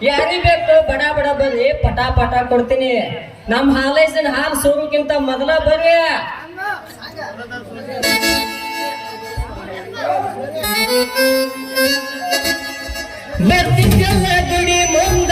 ಯಾರಿಗ್ ಬೇಕು ಬಡ ಬಡ ಬರ್ರಿ ಪಟ ಪಟ ಕೊಡ್ತೀನಿ. ನಮ್ ಹಾಲೈಸನ್ ಹಾಲು ಸೋರುಕ್ಕಿಂತ ಮೊದಲ ಬರ್ರಿ. ಬರ್ತಿದ್ದಲ್ಲ ಗುಡಿ ಮುಂದ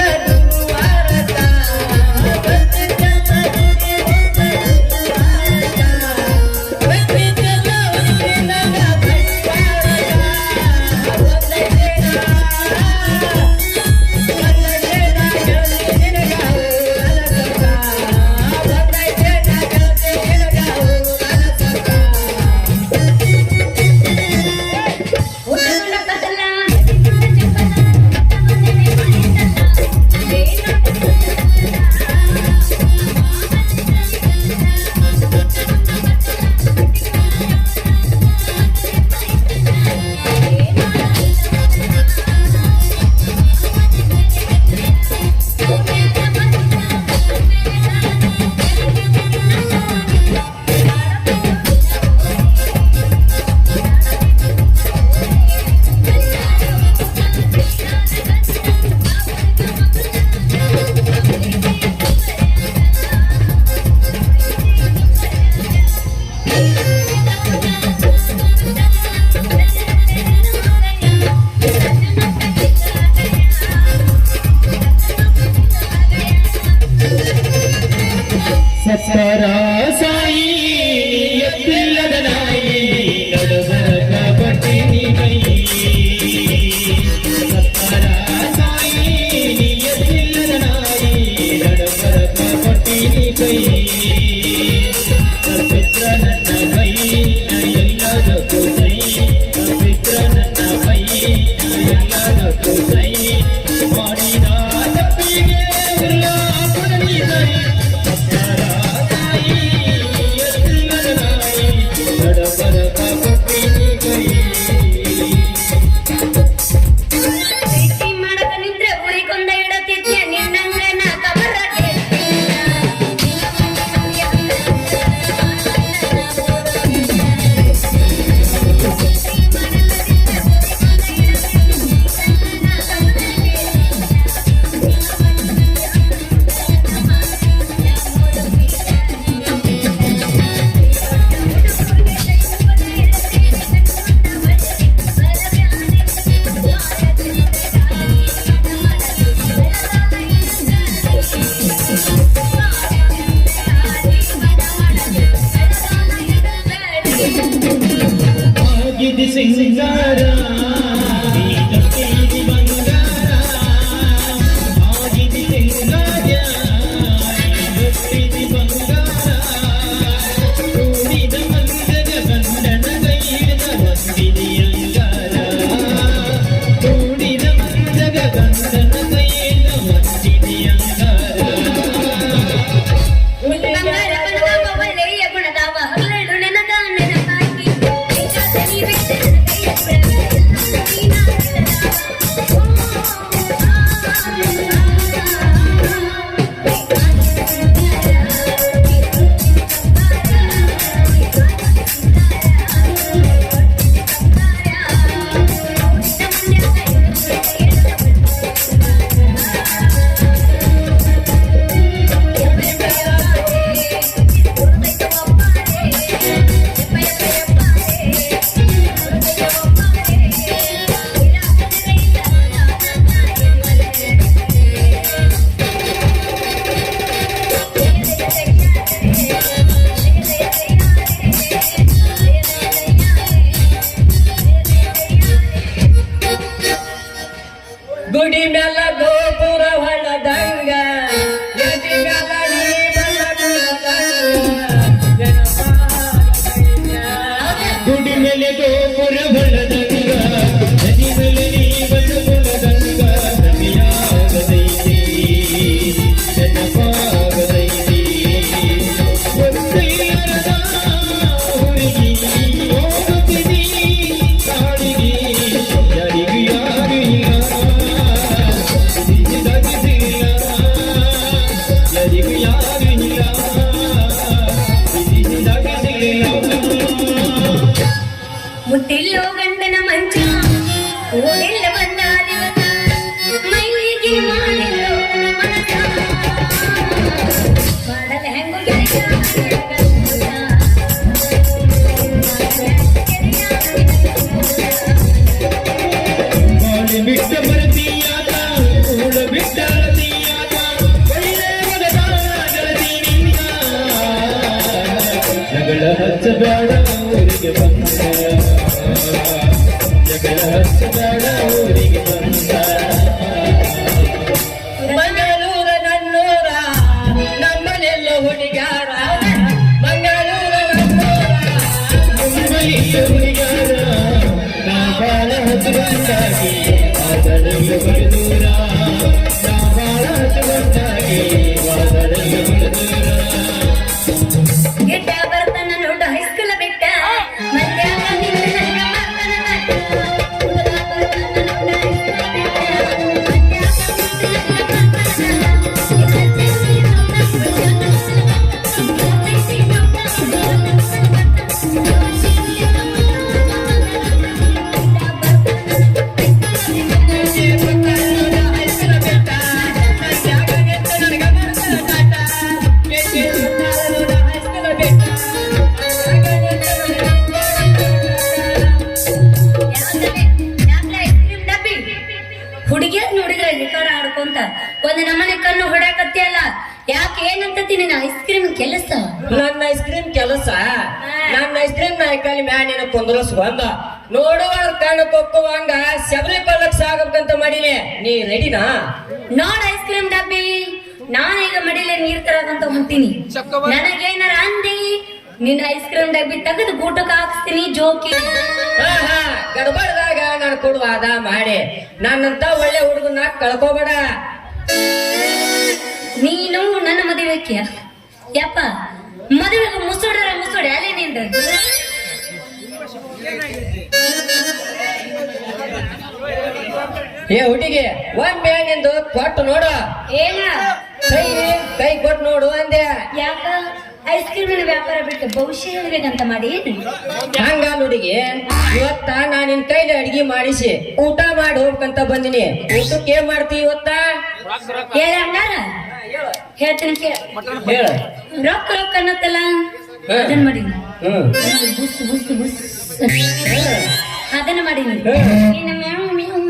ಊರಿಲ್ಲ ಬಂದ ದಿವಸ ಮೈಲಿಗೆ ಮಾಡಿಲ್ಲೋ ಮನಸ ಮಾಡಲ ಹೆಂಗು ಗೆಳೆಯ ಬಿಟ್ಟ ಬರ್ತೀಯಾದ ಕೂಡ ಬಿಟ್ಟ ಅಳತೀಯಾದ ಒಳ್ಳೆ ಗೆಳತೀನಿಂದ ಜಗಳ ಹಚ್ಚಬೇಡ ಊರಿಗೆ ಬಂದ ಜಗಳ ಹಚ್ಚಬೇಡ ಊರಿಗೆ ಬಂದ ಮಂಗಳೂರ ನನ್ನೂರ ನಮ್ಮನೆಲ್ಲ ಹುಡುಗಾರ ಮಂಗಳೂರ ನನ್ನೂರ ನಮ್ಮಲ್ಲಿ ಹುಡುಗಾರ ನಾ ಬಾಳ ಹಚ್ಚುವಂತಾಗಿ ವಾದಳಲು ಬರುದೂರ ನಾ ಬಾಳ ಹಚ್ಚುವಂತಾಗಿ ವಾದಳಲು ಬರುದೂರ ಗಿಡ್ಡ ಬರ್ತಾನ ನೋಡು ಹೈಸ್ಕೂಲ್ ಬಿಟ್ಟ ಮಧ್ಯಾಹ್ನ ನಿನ್ನ ನನ್ನ ಮಕ್ಕಳ ಮಟ್ಟ. ಹುಡುಗ ಬರ್ತಾನ ನೋಡು ಹೈಸ್ಕೂಲ್ ಬಿಟ್ಟ ಹುಡುಗಿಯರ್ ನೋಡಿದ್ರೆ ರಿಕಾರ್ಡ್ ಆಡ್ಕೊಂತ ಒಂದ್ ನಮ್ಮನೆ ಕಣ್ಣು ಹೊಡ್ಯಾಕತ್ತಿಯಲ್ಲ ಯಾಕೆ ಏನಂತತಿ ನಿನ್ನ ಐಸ್ ಕ್ರೀಮ್ ಕೆಲಸ ನನ್ನ ಐಸ್ ಕ್ರೀಮ್ ಕೆಲಸ ನನ್ನ ಐಸ್ ಕ್ರೀಮ್ ನಾಯ್ಕಲ್ಲಿ ಮ್ಯಾನಿನ ಕುಂದ್ರಸ್ಕೊಂಡ ನೋಡುವ ಕಣ್ಣು ಕೊಕ್ಕುವಂಗ ಶಬರಿ ಕೊಳ್ಳಕ್ ಸಾಗಬೇಕಂತ ಮಾಡೀನಿ ನೀ ರೆಡಿನಾ ನೋಡ್ ಐಸ್ ಕ್ರೀಮ್ ಡಬ್ಬಿ ನಾನೀಗ ಮಡಿಲೆ ನೀರ್ ತರಕಂತ ಹೊಂತೀನಿ ನನಗೇನಾರ ಅಂದಿ ನಿನ್ನ ಐಸ್ ಕ್ರೀಮ್ ಡಬ್ಬಿ ತೆಗೆದು ಗೂಟಕ್ಕೆ ಹಾಕ್ಸ್ತೀನಿ ಜೋಕಿ ಗಡಬಡದಾಗ ನಾನು ಕೊಡುವಾದ ಮಾಡಿ ನನ್ನಂತ ಒಳ್ಳೆ ಹುಡುಗನ ಕಳ್ಕೋಬೇಡ ನೀನು ನನ್ನ ಮದುವೆಕ್ಕಿಯ ಯಪ್ಪ ಮದುವೆಗೆ ಮುಸುಡಿ ಅಲ್ಲೇ ನಿಂದ ಏ ಹುಡುಗಿ ಒಮ್ಮೆ ನಿಂದು ಕೊಟ್ಟು ನೋಡು ಏನ ಕೈ ಕೈ ಕೊಟ್ಟು ನೋಡು ಅಂದೆ ಯಾಕ ಐಸ್ ಕ್ರೀಮ್ ವ್ಯಾಪಾರ ಬಿಟ್ಟು ಭವಿಷ್ಯ ಹೇಳ್ಬೇಕಂತ ಮಾಡಿ ಹಂಗ ಹುಡುಗಿ ಇವತ್ತ ನಾನು ನಿನ್ ಕೈಲಿ ಅಡಿಗೆ ಮಾಡಿಸಿ ಊಟ ಮಾಡಿ ಹೋಗ್ಬೇಕಂತ ಬಂದಿನಿ ಊಟಕ್ಕೆ ಏನ್ ಮಾಡ್ತಿ ಇವತ್ತ ಹೇಳ ಹಂಗಾರ ಹೇಳ್ತೀನಿ ಕೇಳ ಹೇಳ ರೊಕ್ಕ ರೊಕ್ಕ ಅನ್ನತ್ತಲ್ಲ ಅದನ್ನ ಮಾಡೀನಿ ಬುಸ್ ಬುಸ್ ಬುಸ್ ಅದನ್ನ ಮಾಡೀನಿ ಇನ್ನು ಮ್ಯಾವ್ ಮ್ಯಾವ್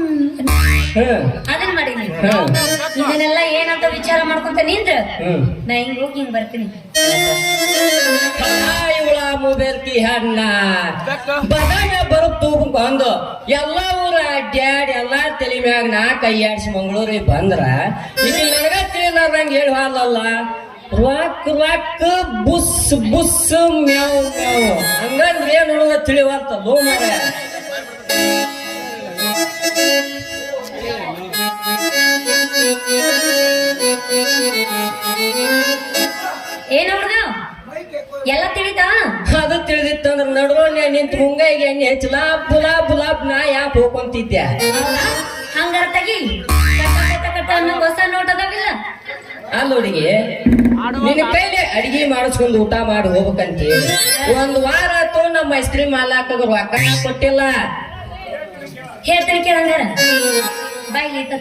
ಅದನ್ನ ಮಾಡೀನಿ ಇದನ್ನೆಲ್ಲ ಏನಂತ ವಿಚಾರ ಮಾಡ್ಕೊಂತ ನಿಂದ್ರ ನಾ ಹಿಂಗ್ ಹೋಗಿ ಹಿಂಗ್ ಬರ್ತೀನಿ ಇವಳ ಮುಬೆರ್ತಿ ಹಣ್ಣ ಬದಾನ ಬರುತ್ತು ಬಂದು ಎಲ್ಲಾ ಊರ ಅಡ್ಡಾಡಿ ಎಲ್ಲಾ ತಲೆ ಮ್ಯಾಗ ನಾ ಕೈ ಆಡಿಸಿ ಮಂಗಳೂರಿಗೆ ಬಂದ್ರ ಇಲ್ಲಿ ನನಗ ತಿಳಿಲಾರ್ದಂಗ ಹೇಳಿ ಹಾಲಲ್ಲ ರಾಕ್ ರಾಕ್ ಬುಸ್ ಬುಸ್ ಮ್ಯಾವ್ ಮ್ಯಾವ್ ಹಂಗಂದ್ರೆ ಏನ್ ನೋಡುದ ತಿಳಿವಾರ್ತ ಲೋ ಮಾರ ಏನ ಹುಡುಗ ಎಲ್ಲ ತಿಳಿತಾ ಅದು ತಿಳಿದಿತ್ತಂದ್ರ ನಡುವಣ್ಣೆ ನಿಂತು ಮುಂಗೈಗೆ ಎಣ್ಣೆ ಹಚ್ಚಲ ಬುಲಾಬ್ ಬುಲಾಬ್ ನಾ ಯಾಕೆ ಹೋಗ್ಕೊಂತಿದ್ದೆ ಹಂಗಾರ ತಗಿ ಕಟ್ಟ ಅನ್ನೋ ಹೊಸ ನೋಟ್ ಅದಾವಿಲ್ಲ ಅಲ್ಲ ಹುಡುಗಿ ನಿನ್ನ ಕೈಲಿ ಅಡಿಗೆ ಮಾಡಿಸ್ಕೊಂಡು ಊಟ ಮಾಡಿ ಹೋಗ್ಬೇಕಂತ ಒಂದ್ ವಾರ ಆತು ನಮ್ಮ ಐಸ್ ಕ್ರೀಮ್ ಮಾಲಾಕ ರೊಕ್ಕ ಕೊಟ್ಟಿಲ್ಲ ಹೇಳ್ತೀನಿ ಕೇಳಂಗಾರ ಬಾಯ್ಲಿ ಇತ್ತ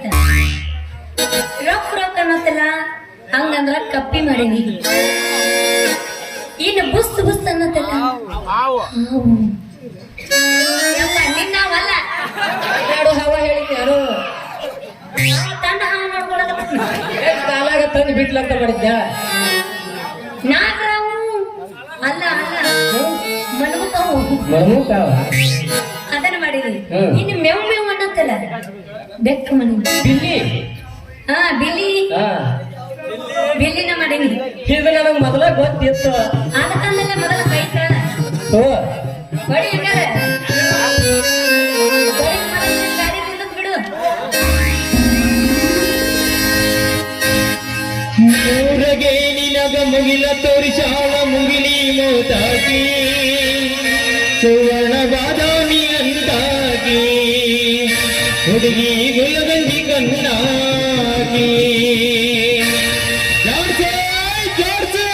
ರೊಕ್ಕ ರೊಕ್ಕ ಅನ್ನತ್ತಲ್ಲ ಹಂಗಂದ್ರ ಕಪ್ಪಿ ಮಾಡೀನಿ ಇನ್ನು ಬುಸ್ ಬುಸ್ ಅನ್ನತ್ತಲ್ಲ ನಿನ್ನವಲ್ಲ ಯಾರು ಹವ ಹೇಳಿದ್ದೆ ಯಾರು ತನ್ನ ಹಾವು ನೋಡ್ಕೊಳಕ ಕಾಲಾಗ ತಂದು ಬಿಡ್ಲಂತ ಮಾಡಿದ್ದ ನಾಗರಾವು ಅಲ್ಲ ಅಲ್ಲ ಮನ್ಮುಖವು ಮರ್ಮುಖವ ಅದನ್ನ ಮಾಡೀನಿ ಇನ್ನು ಮೇವ್ ಮೇವ್ ಅನ್ನತ್ತಲ್ಲ ಬೆಕ್ಕ ಮಾಡೀನಿ ಬಿಲ್ಲಿ ಹಾ ಬಿಲಿ ಹಾ ಬಿಲ್ಲಿನ ಮಾಡೀನಿ ಇದು ನನಗ್ ಮೊದಲ ಗೊತ್ತಿತ್ತು ಅದಕ್ಕಂದಲ್ಲೇ ಮೊದಲ ಕೈತ ಓ ಬಡಿ ಹಂಗಾರೆ ಗಾಡಿ ನಿಂದದ್ ಬಿಡು ಊರಗೆ ನಿನಗ ಮುಗಿಲ ತೋರಿಸಾಳ ಮುಗಿಲಿ ಮೋತಾಗಿ ಸುವರ್ಣ ಬಾದಾಮಿ ಅಂತಾಗಿ ಹುಡುಗಿ ಗುಲಗಂಜಿ ಕಣ್ಣಾಗಿ ಜಾಡ್ಸೆ, ಜಾಡ್ಸೆ.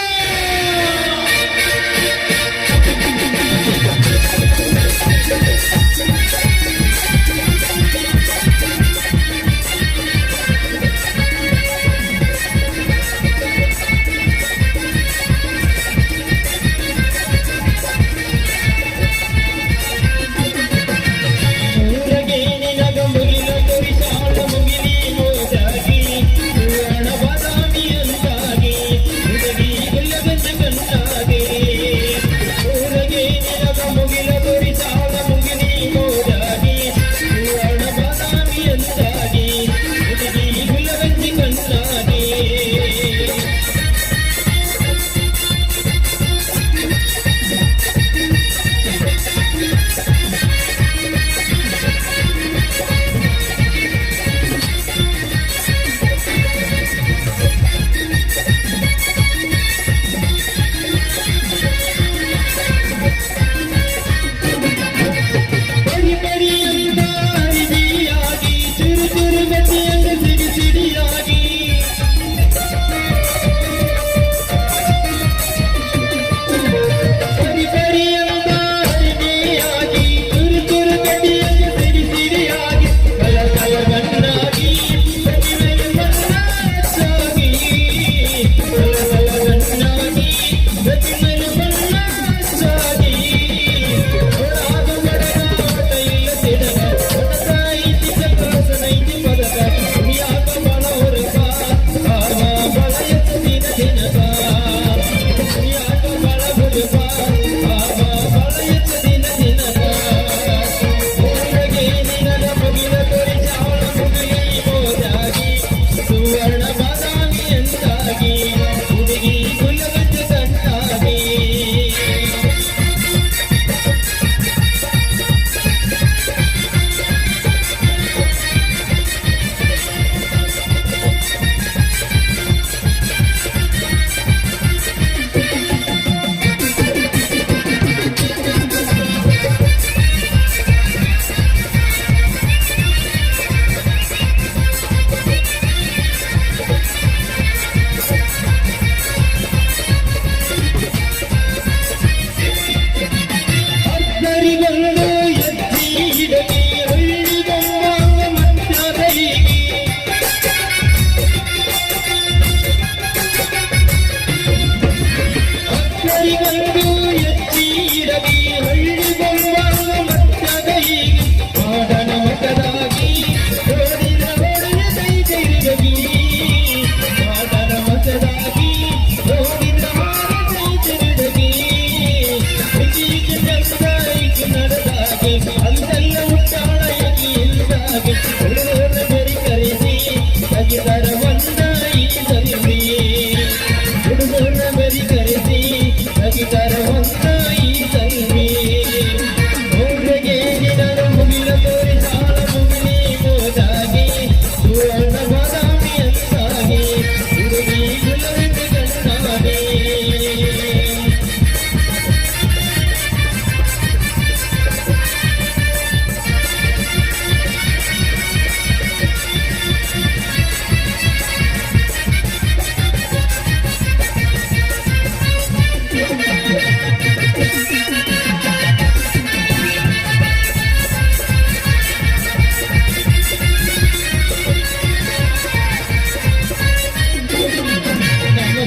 ಹುಡುಗರ ಬರಿ ಕರೆಸಿ ಅಗಿತರ ಒಂದ ಈ ಸಲ್ವಿ ಹುಡುಗರ ಬರಿ ಕರೆಸಿ ಅಗಿತರ ಒಂದ ಈ ಸಲ್ವಿ ನೋಡ್ರಿಗೆ ನಿನರ ಮುಗಿಲ ತೋರಿ ಸಾಲ ಮುಗಿಲಿ ಮೋದಾಗಿ ಸುವರ್ಣ ಬಾದಾಮಿ ಅಂತಾಗಿ ಹುಡುಗಿ ಗುಲಾಬಿ ಕಣ್ಣಾಗಿ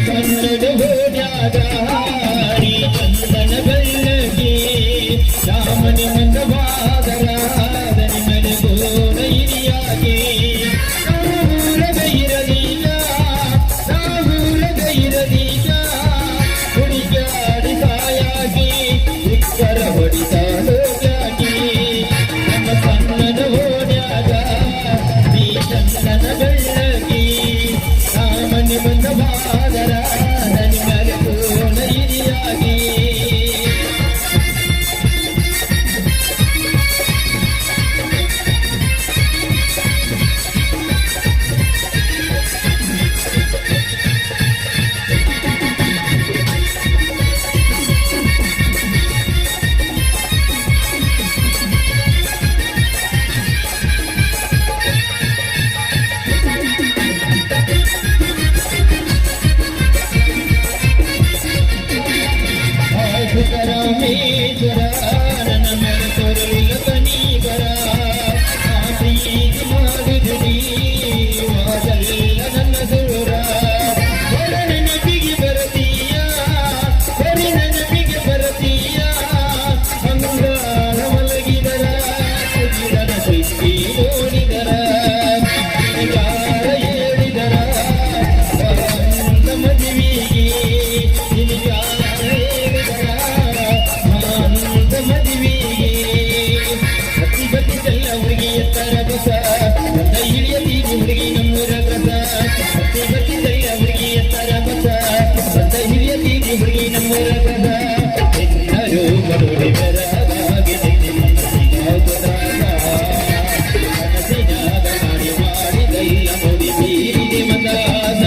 ಕನ್ನಡ ಹೋದ್ಯಾಗಾರಿ ಚಂದನ ಬೆಳ್ಳಗೆ ರಾಮನ ಮಂದವಾದರಾದನಿ ಮನಗೋನ ಹಿರಿಯಾಗಿ ನಾವೂರದ ಇರದೀಗ ಹುಡುಗಾಡಿ ಸಾಯಾಗಿ ಉತ್ತರ ಹೊಡಿತಾಳೋ ಯಾಗಿ ನಮ್ಮ ಕನ್ನಡ ಹೋದ್ಯಾಗ ಈ ಚಂದನ ಬೆಳ್ಳಗೆ ರಾಮನ ಮಂದವಾದರಾದನಿ ಮನಗೋನ ಹಿರಿಯಾಗಿ ರಾಮೇಶ್ವರ ನನ್ನ ಮೇಲೆ ತೋರಲಿಲ್ಲ ಕನೀಬರ ಆ ಪ್ರೀತಿ ಮಾಡಿದುರಿ ವಾದಲ್ಲ ನನ್ನ ದೂರ ನನ್ನ ಬಿಗಿ ಬರತೀಯ ಬರಿ ನನ್ನ ಬಿಗಿ ಬರತೀಯ ಅಂಗಾರ ಮಲಗಿದರ ಕುಜಿದರ ಸುದ್ದಿ ನೋಡಿದರ ಹೇಳಿದರ ಮದುವೆಗೆ ಹುಡುಗಿ ನಮ್ಮೂರ ಕಸ ಬತ್ತಿದ್ದಲ್ಲ ಹುಡುಗಿ ಎತ್ತರ ಬಸ ಬಂದ ಹಿರಿಯ ತೀರಿ ಹುಡುಗಿ ನಮ್ಮೂರ ಕಸ ಎಲ್ಲರೂ ಬರುಡಿ ಬೆರಗಾಗಿ ಮನಸ್ಸಿನಾಗ ಮಾಡಿದಲ್ಲ ನೋಡಿ ಬೀರಿದೆ ಮದಾದ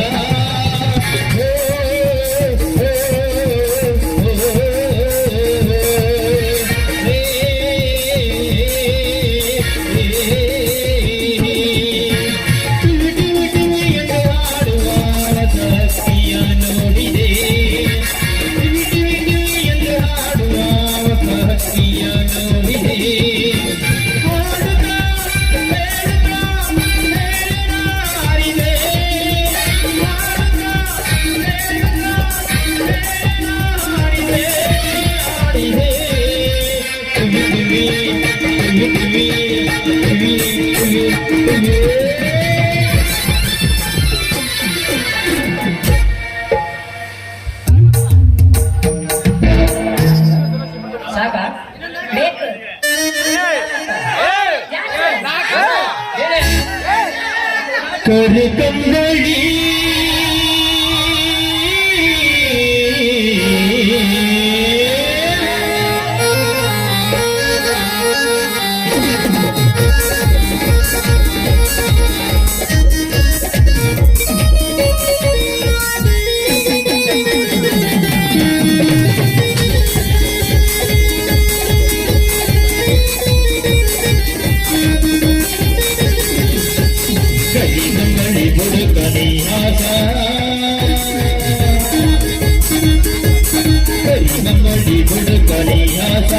ಸಾಕ ಬೇಕು ಕರಿಕಂಬಳಿ ಕರಿಮಂಗಳಿ ಬುಡುಕಲಿ ಆಸ